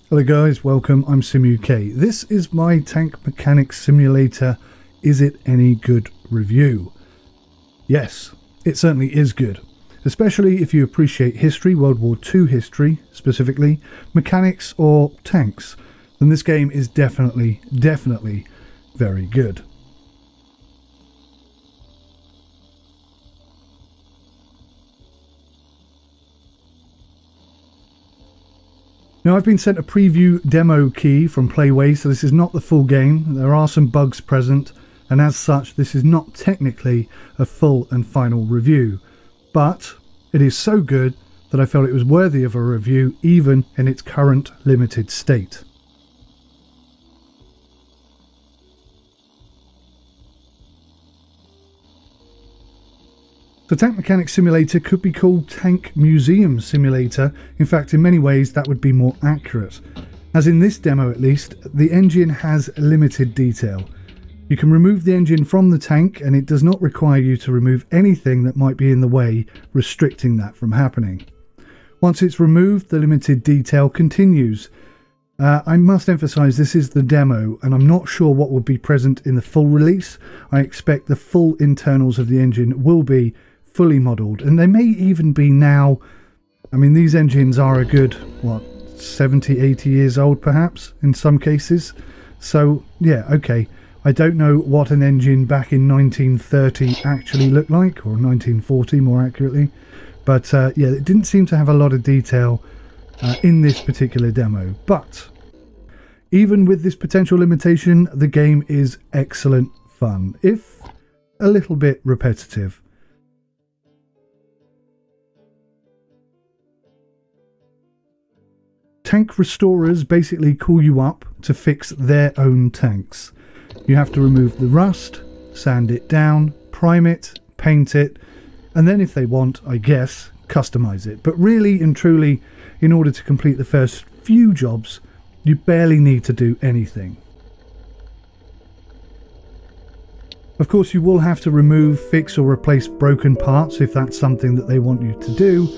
Hello guys, welcome, I'm SimUK. This is my Tank Mechanics Simulator Is It Any Good review. Yes, it certainly is good. Especially if you appreciate history, World War II history specifically, mechanics or tanks, then this game is definitely very good. Now, I've been sent a preview demo key from Playway, so this is not the full game. There are some bugs present, and as such, this is not technically a full and final review. But it is so good that I felt it was worthy of a review, even in its current limited state. The Tank Mechanics Simulator could be called Tank Museum Simulator. In fact, in many ways that would be more accurate. As in this demo at least, the engine has limited detail. You can remove the engine from the tank and it does not require you to remove anything that might be in the way, restricting that from happening. Once it's removed, the limited detail continues. I must emphasise this is the demo and I'm not sure what will be present in the full release. I expect the full internals of the engine will be fully modelled, and they may even be now. I mean, these engines are a good, what, 70, 80 years old perhaps in some cases. So yeah, okay, I don't know what an engine back in 1930 actually looked like, or 1940 more accurately, but yeah, it didn't seem to have a lot of detail in this particular demo. But even with this potential limitation, the game is excellent fun, if a little bit repetitive. Tank restorers basically call you up to fix their own tanks. You have to remove the rust, sand it down, prime it, paint it, and then if they want, I guess, customize it. But really and truly, in order to complete the first few jobs, you barely need to do anything. Of course, you will have to remove, fix or replace broken parts if that's something that they want you to do,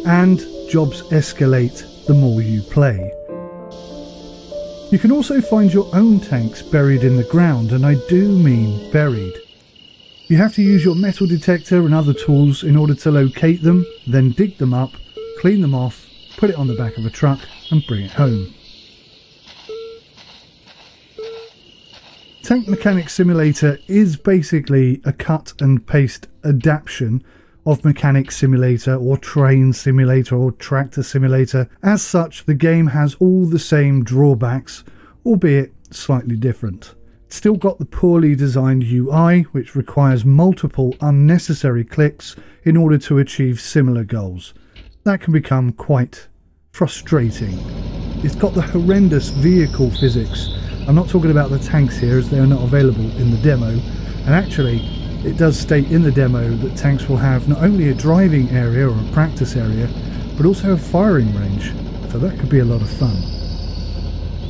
and jobs escalate the more you play. You can also find your own tanks buried in the ground, and I do mean buried. You have to use your metal detector and other tools in order to locate them, then dig them up, clean them off, put it on the back of a truck and bring it home. Tank Mechanics Simulator is basically a cut and paste adaptation of Mechanics Simulator or Train Simulator or Tractor Simulator. As such, the game has all the same drawbacks, albeit slightly different. It's still got the poorly designed UI, which requires multiple unnecessary clicks in order to achieve similar goals. That can become quite frustrating. It's got the horrendous vehicle physics. I'm not talking about the tanks here, as they are not available in the demo, and actually it does state in the demo that tanks will have not only a driving area or a practice area, but also a firing range, so that could be a lot of fun.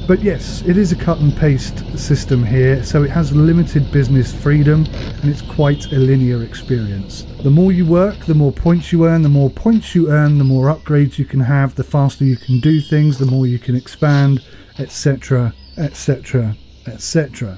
But yes, it is a cut and paste system here, so it has limited business freedom and it's quite a linear experience. The more you work, the more points you earn. The more points you earn, the more upgrades you can have, the faster you can do things, the more you can expand, etc, etc, etc.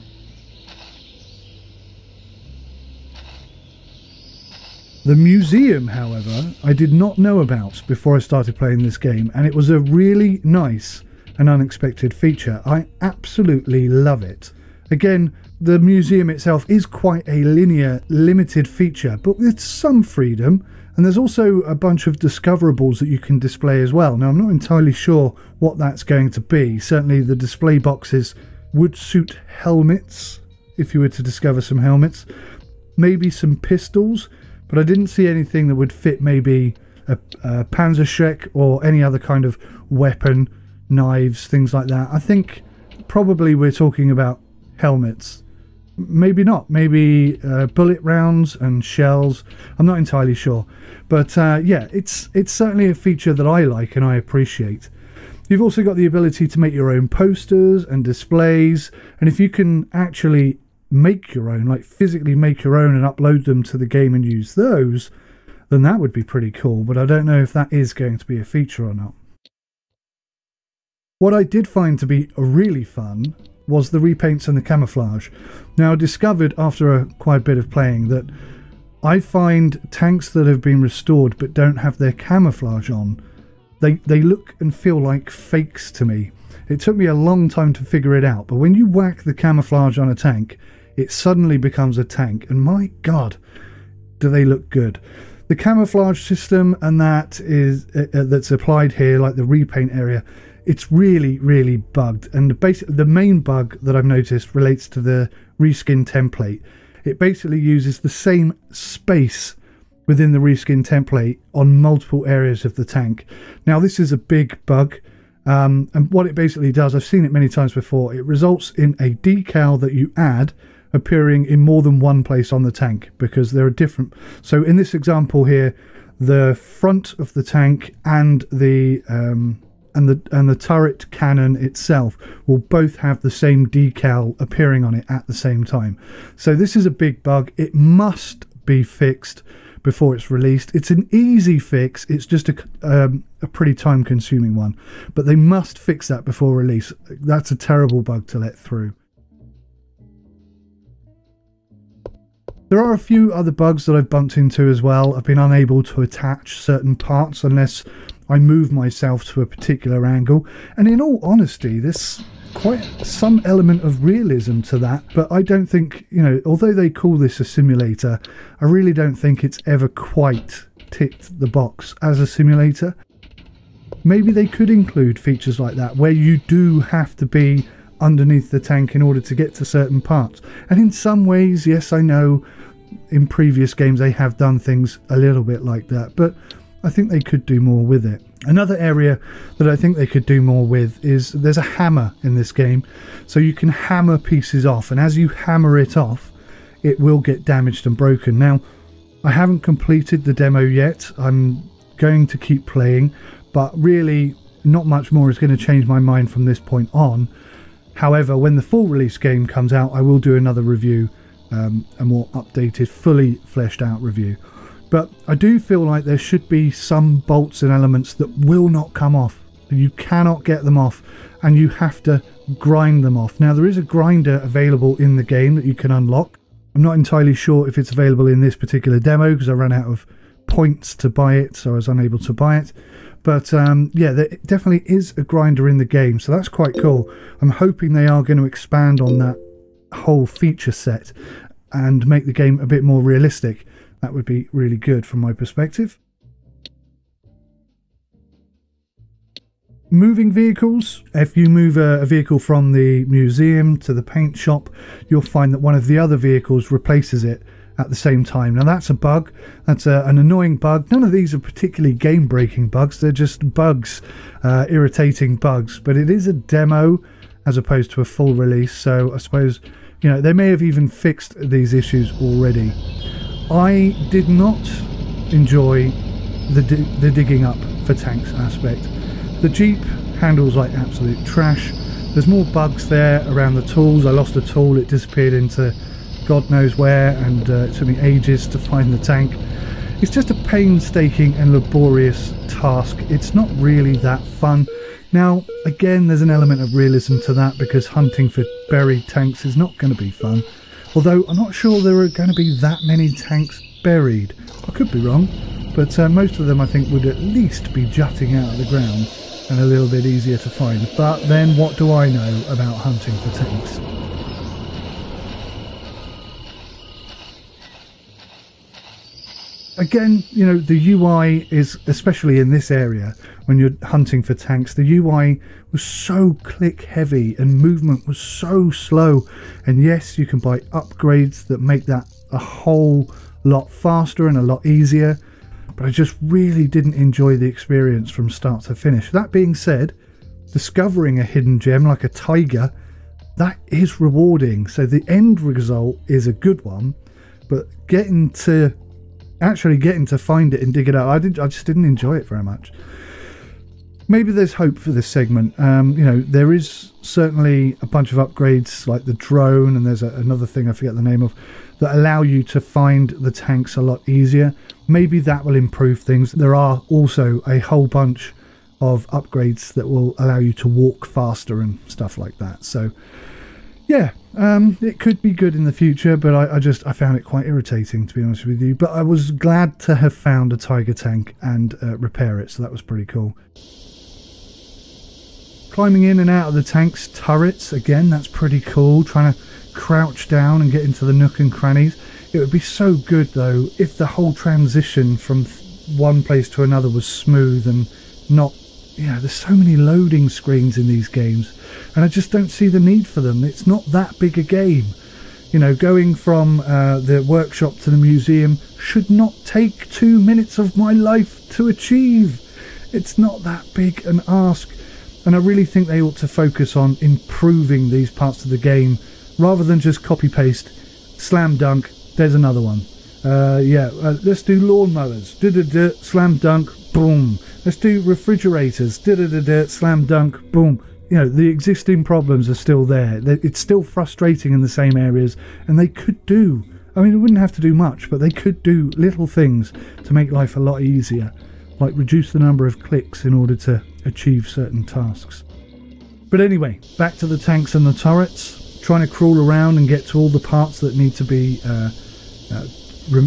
The museum, however, I did not know about before I started playing this game, and it was a really nice and unexpected feature. I absolutely love it. Again, the museum itself is quite a linear, limited feature, but with some freedom, and there's also a bunch of discoverables that you can display as well. Now, I'm not entirely sure what that's going to be. Certainly the display boxes would suit helmets, if you were to discover some helmets. Maybe some pistols, but I didn't see anything that would fit maybe a Panzerschreck or any other kind of weapon, knives, things like that. I think probably we're talking about helmets. Maybe not. Maybe bullet rounds and shells. I'm not entirely sure. But yeah, it's certainly a feature that I like and I appreciate. You've also got the ability to make your own posters and displays, and if you can actually make your own, like physically make your own and upload them to the game and use those, then that would be pretty cool. But I don't know if that is going to be a feature or not. What I did find to be really fun was the repaints and the camouflage. Now, I discovered after quite a bit of playing that I find tanks that have been restored but don't have their camouflage on, they look and feel like fakes to me. It took me a long time to figure it out, but when you whack the camouflage on a tank, it suddenly becomes a tank, and my god, do they look good. The camouflage system and that is that's applied here, like the repaint area, it's really bugged. And basically the main bug that I've noticed relates to the reskin template. It basically uses the same space within the reskin template on multiple areas of the tank. Now this is a big bug, and what it basically does, I've seen it many times before, it results in a decal that you add appearing in more than one place on the tank, because there are different. So in this example here, the front of the tank and the turret cannon itself will both have the same decal appearing on it at the same time. So this is a big bug. It must be fixed before it's released. It's an easy fix, it's just a pretty time consuming one, but they must fix that before release. That's a terrible bug to let through. There are a few other bugs that I've bumped into as well. I've been unable to attach certain parts unless I move myself to a particular angle, and in all honesty, there's quite some element of realism to that, but I don't think, you know, although they call this a simulator, I really don't think it's ever quite ticked the box as a simulator. Maybe they could include features like that where you do have to be underneath the tank in order to get to certain parts, and in some ways, yes, I know in previous games they have done things a little bit like that, but I think they could do more with it. Another area that I think they could do more with is there's a hammer in this game, so you can hammer pieces off, and as you hammer it off it will get damaged and broken. Now, I haven't completed the demo yet, I'm going to keep playing, but really not much more is going to change my mind from this point on. However, when the full release game comes out, I will do another review, a more updated, fully fleshed out review. But I do feel like there should be some bolts and elements that will not come off. You cannot get them off, and you have to grind them off. Now, there is a grinder available in the game that you can unlock. I'm not entirely sure if it's available in this particular demo because I ran out of points to buy it, so I was unable to buy it. But yeah, there definitely is a grinder in the game, so that's quite cool. I'm hoping they are going to expand on that whole feature set and make the game a bit more realistic. That would be really good from my perspective. Moving vehicles. If you move a vehicle from the museum to the paint shop, you'll find that one of the other vehicles replaces it at the same time. Now that's a bug. That's an annoying bug. None of these are particularly game-breaking bugs. They're just bugs, irritating bugs. But it is a demo as opposed to a full release. So I suppose, you know, they may have even fixed these issues already. I did not enjoy the digging up for tanks aspect. The Jeep handles like absolute trash. There's more bugs there around the tools. I lost a tool, it disappeared into God knows where, and it took me ages to find the tank. It's just a painstaking and laborious task. It's not really that fun. Now, again, there's an element of realism to that because hunting for buried tanks is not going to be fun. Although I'm not sure there are going to be that many tanks buried. I could be wrong, but most of them I think would at least be jutting out of the ground and a little bit easier to find. But then what do I know about hunting for tanks? Again, you know, the UI is, especially in this area, when you're hunting for tanks, the UI was so click heavy and movement was so slow. And yes, you can buy upgrades that make that a whole lot faster and a lot easier, but I just really didn't enjoy the experience from start to finish. That being said, discovering a hidden gem like a tiger, that is rewarding. So the end result is a good one, but actually getting to find it and dig it out, I just didn't enjoy it very much. Maybe there's hope for this segment. You know, there is certainly a bunch of upgrades like the drone, and there's another thing I forget the name of, that allow you to find the tanks a lot easier. Maybe that will improve things. There are also a whole bunch of upgrades that will allow you to walk faster and stuff like that. So yeah, it could be good in the future, but I found it quite irritating, to be honest with you. But I was glad to have found a Tiger tank and repair it, so that was pretty cool. Climbing in and out of the tank's turrets, again, that's pretty cool. Trying to crouch down and get into the nook and crannies. It would be so good, though, if the whole transition from one place to another was smooth and not... there's so many loading screens in these games, and I just don't see the need for them. It's not that big a game. Going from the workshop to the museum should not take 2 minutes of my life to achieve. It's not that big an ask. And I really think they ought to focus on improving these parts of the game rather than just copy-paste, slam dunk, there's another one. Let's do lawnmowers, slam dunk, boom. Let's do refrigerators, slam dunk, boom. The existing problems are still there. It's still frustrating in the same areas, and they could do... I mean, it wouldn't have to do much, but they could do little things to make life a lot easier, like reduce the number of clicks in order to achieve certain tasks. But anyway, back to the tanks and the turrets, trying to crawl around and get to all the parts that need to be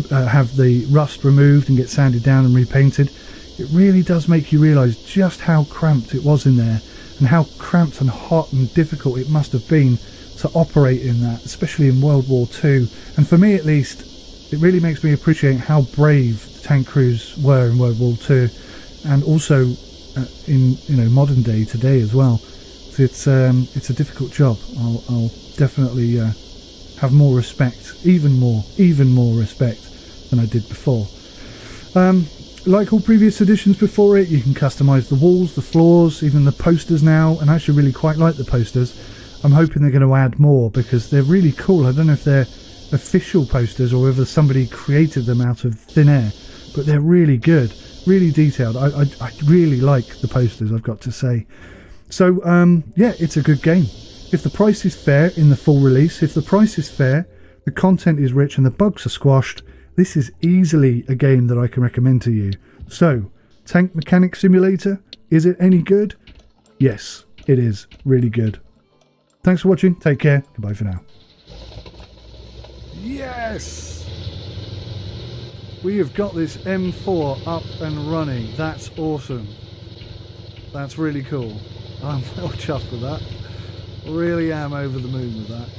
have the rust removed and get sanded down and repainted. It really does make you realise just how cramped it was in there, and how cramped and hot and difficult it must have been to operate in that, especially in World War II. And for me at least, it really makes me appreciate how brave the tank crews were in World War II, and also in modern day today as well. So it's a difficult job. I'll definitely have more respect, even more respect than I did before. Like all previous editions before it, you can customise the walls, the floors, even the posters now, and I actually really quite like the posters. I'm hoping they're going to add more because they're really cool. I don't know if they're official posters or whether somebody created them out of thin air, but they're really good, really detailed. I really like the posters, I've got to say. So it's a good game. If the price is fair in the full release, if the price is fair, the content is rich and the bugs are squashed, this is easily a game that I can recommend to you. So, Tank Mechanic Simulator, is it any good? Yes, it is really good. Thanks for watching, take care, goodbye for now. Yes! We have got this M4 up and running. That's awesome. That's really cool. I'm well chuffed with that. Really am over the moon with that.